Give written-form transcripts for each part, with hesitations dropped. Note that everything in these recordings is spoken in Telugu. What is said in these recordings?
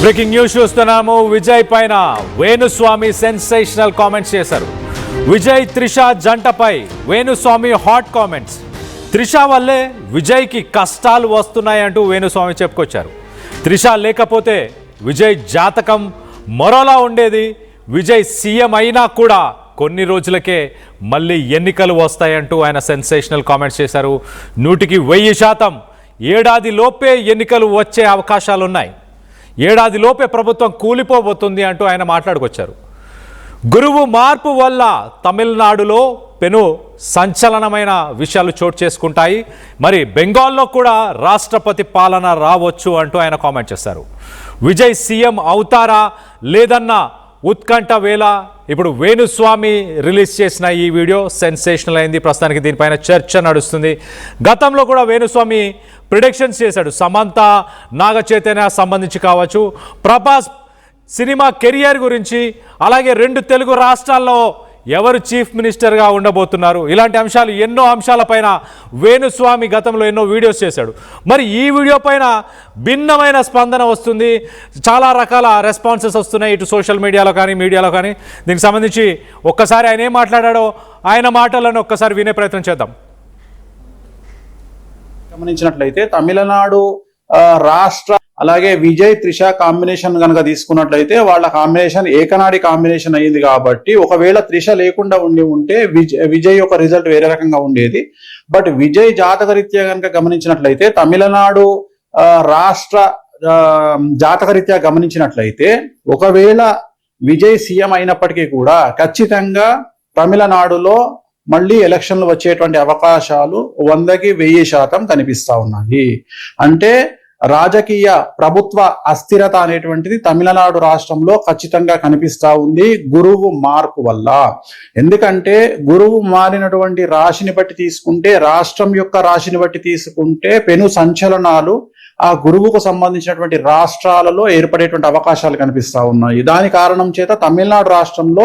బ్రేకింగ్ న్యూస్ చూస్తున్నాము. విజయ్ పైన వేణుస్వామి సెన్సేషనల్ కామెంట్స్ చేశారు. విజయ్ త్రిష జంటపై వేణుస్వామి హాట్ కామెంట్స్. త్రిష వల్లే విజయ్కి కష్టాలు వస్తున్నాయంటూ వేణుస్వామి చెప్పుకొచ్చారు. త్రిష లేకపోతే విజయ్ జాతకం మరోలా ఉండేది. విజయ్ సీఎం అయినా కూడా కొన్ని రోజులకే మళ్ళీ ఎన్నికలు వస్తాయంటూ ఆయన సెన్సేషనల్ కామెంట్స్ చేశారు. 100% ఏడాది లోపే ఎన్నికలు వచ్చే అవకాశాలున్నాయి. ఏడాది లోపే ప్రభుత్వం కూలిపోబోతుంది అంటూ ఆయన మాట్లాడుకొచ్చారు. గురువు మార్పు వల్ల తమిళనాడులో పెను సంచలనమైన విషయాలు చోటు చేసుకుంటాయి. మరి బెంగాల్లో కూడా రాష్ట్రపతి పాలన రావచ్చు అంటూ ఆయన కామెంట్ చేశారు. విజయ్ సీఎం అవుతారా లేదన్న ఉత్కంఠ వేళ ఇప్పుడు వేణుస్వామి రిలీజ్ చేసిన ఈ వీడియో సెన్సేషనల్ అయింది. ప్రస్తుతానికి దీనిపైన చర్చ నడుస్తుంది. గతంలో కూడా వేణుస్వామి ప్రిడిక్షన్స్ చేశాడు. సమంత, నాగ చైతన్య సంబంధించి కావచ్చు, ప్రభాస్ సినిమా కెరియర్ గురించి, అలాగే 2 తెలుగు రాష్ట్రాల్లో ఎవరు చీఫ్ మినిస్టర్గా ఉండబోతున్నారు, ఇలాంటి అంశాలు ఎన్నో అంశాలపైన వేణుస్వామి గతంలో ఎన్నో వీడియోస్ చేశాడు. మరి ఈ వీడియో పైన భిన్నమైన స్పందన వస్తుంది. చాలా రకాల రెస్పాన్సెస్ వస్తున్నాయి ఇటు సోషల్ మీడియాలో కానీ మీడియాలో కానీ. దీనికి సంబంధించి ఒక్కసారి ఆయన ఏం మాట్లాడాడో ఆయన మాటలను ఒక్కసారి వినే ప్రయత్నం చేద్దాం. గమనించినట్లయితే తమిళనాడు రాష్ట్ర అలాగే విజయ్ త్రిష కాంబినేషన్ కనుక తీసుకున్నట్లయితే వాళ్ళ కాంబినేషన్ ఏకనాడి కాంబినేషన్ అయ్యింది. కాబట్టి ఒకవేళ త్రిష లేకుండా ఉంటే విజయ్ యొక్క రిజల్ట్ వేరే రకంగా ఉండేది. బట్ విజయ్ జాతకరీత్యా కనుక గమనించినట్లయితే తమిళనాడు రాష్ట్ర జాతకరీత్యా గమనించినట్లయితే ఒకవేళ విజయ్ సీఎం అయినప్పటికీ కూడా ఖచ్చితంగా తమిళనాడులో మళ్ళీ ఎలక్షన్లు వచ్చేటువంటి అవకాశాలు 100కి 1000% కనిపిస్తా ఉన్నాయి. అంటే రాజకీయ ప్రభుత్వ అస్థిరత అనేటువంటిది తమిళనాడు రాష్ట్రంలో ఖచ్చితంగా కనిపిస్తా ఉంది గురువు మార్పు వల్ల. ఎందుకంటే గురువు మారినటువంటి రాశిని బట్టి తీసుకుంటే, రాష్ట్రం యొక్క రాశిని బట్టి తీసుకుంటే పెను సంచలనాలు ఆ గురువుకు సంబంధించినటువంటి రాష్ట్రాలలో ఏర్పడేటువంటి అవకాశాలు కనిపిస్తా ఉన్నాయి. దాని కారణం చేత తమిళనాడు రాష్ట్రంలో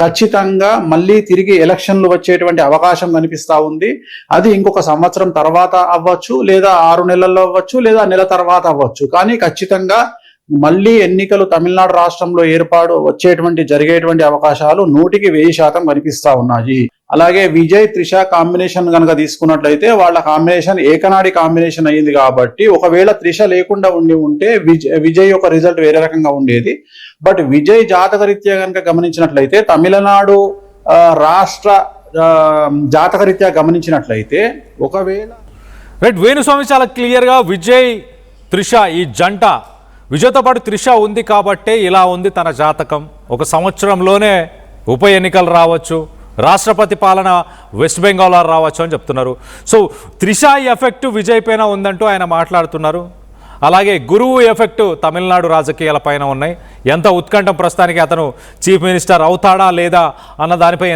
ఖచ్చితంగా మళ్ళీ తిరిగి ఎలక్షన్లు వచ్చేటువంటి అవకాశం కనిపిస్తా ఉంది. అది ఇంకొక సంవత్సరం తర్వాత అవ్వచ్చు, లేదా 6 నెలల్లో అవ్వచ్చు, లేదా నెల తర్వాత అవ్వచ్చు. కానీ ఖచ్చితంగా మళ్ళీ ఎన్నికలు తమిళనాడు రాష్ట్రంలో జరిగేటువంటి అవకాశాలు 100కి 1000% కనిపిస్తా ఉన్నాయి. అలాగే విజయ్ త్రిష కాంబినేషన్ కనుక తీసుకున్నట్లయితే వాళ్ళ కాంబినేషన్ ఏకనాడి కాంబినేషన్ అయ్యింది. కాబట్టి ఒకవేళ త్రిష లేకుండా ఉంటే విజయ్ యొక్క రిజల్ట్ వేరే రకంగా ఉండేది. బట్ విజయ్ జాతకరీత్యా కనుక గమనించినట్లయితే తమిళనాడు రాష్ట్ర జాతకరీత్యా గమనించినట్లయితే ఒకవేళ వేణుస్వామి చాలా క్లియర్గా విజయ్ త్రిష ఈ జంట, విజయ్తో పాటు త్రిష ఉంది కాబట్టే ఇలా ఉంది తన జాతకం. ఒక సంవత్సరంలోనే ఉప ఎన్నికలు రావచ్చు, రాష్ట్రపతి పాలన వెస్ట్ బెంగాల్లో రావచ్చు అని చెప్తున్నారు. సో త్రిష ఎఫెక్ట్ విజయ్ పైన ఉందంటూ ఆయన మాట్లాడుతున్నారు. అలాగే గురువు ఎఫెక్ట్ తమిళనాడు రాజకీయాల పైన ఉన్నాయి. ఎంత ఉత్కంఠం ప్రస్తుతానికి అతను చీఫ్ మినిస్టర్ అవుతాడా లేదా అన్న దానిపై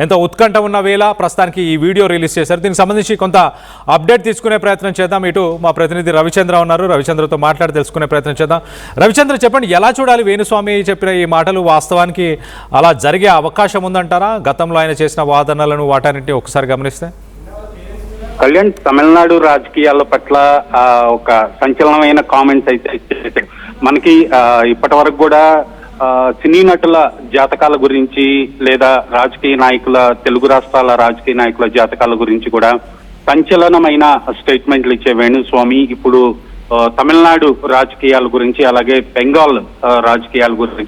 ఎంత ఉత్కంఠ ఉన్న వేళ ప్రస్తుతానికి ఈ వీడియో రిలీజ్ చేశారు. దీనికి సంబంధించి కొంత అప్డేట్ తీసుకునే ప్రయత్నం చేద్దాం. ఇటు మా ప్రతినిధి రవిచంద్ర ఉన్నారు, రవిచంద్రతో మాట్లాడి తెలుసుకునే ప్రయత్నం చేద్దాం. రవిచంద్ర, చెప్పండి, ఎలా చూడాలి వేణుస్వామి చెప్పిన ఈ మాటలు? వాస్తవానికి అలా జరిగే అవకాశం ఉందంటారా? గతంలో ఆయన చేసిన వాదనలను వాటన్నింటినీ ఒకసారి గమనిస్తే. కళ్యాణ్, తమిళనాడు రాజకీయాల పట్ల ఒక సంచలనమైన కామెంట్స్ అయితే మనకి ఇప్పటి వరకు కూడా సినీ నటుల జాతకాల గురించి, లేదా రాజకీయ నాయకుల, తెలుగు రాష్ట్రాల రాజకీయ నాయకుల జాతకాల గురించి కూడా సంచలనమైన స్టేట్మెంట్లు ఇచ్చే వేణుస్వామి ఇప్పుడు తమిళనాడు రాజకీయాల గురించి, అలాగే బెంగాల్ రాజకీయాల గురించి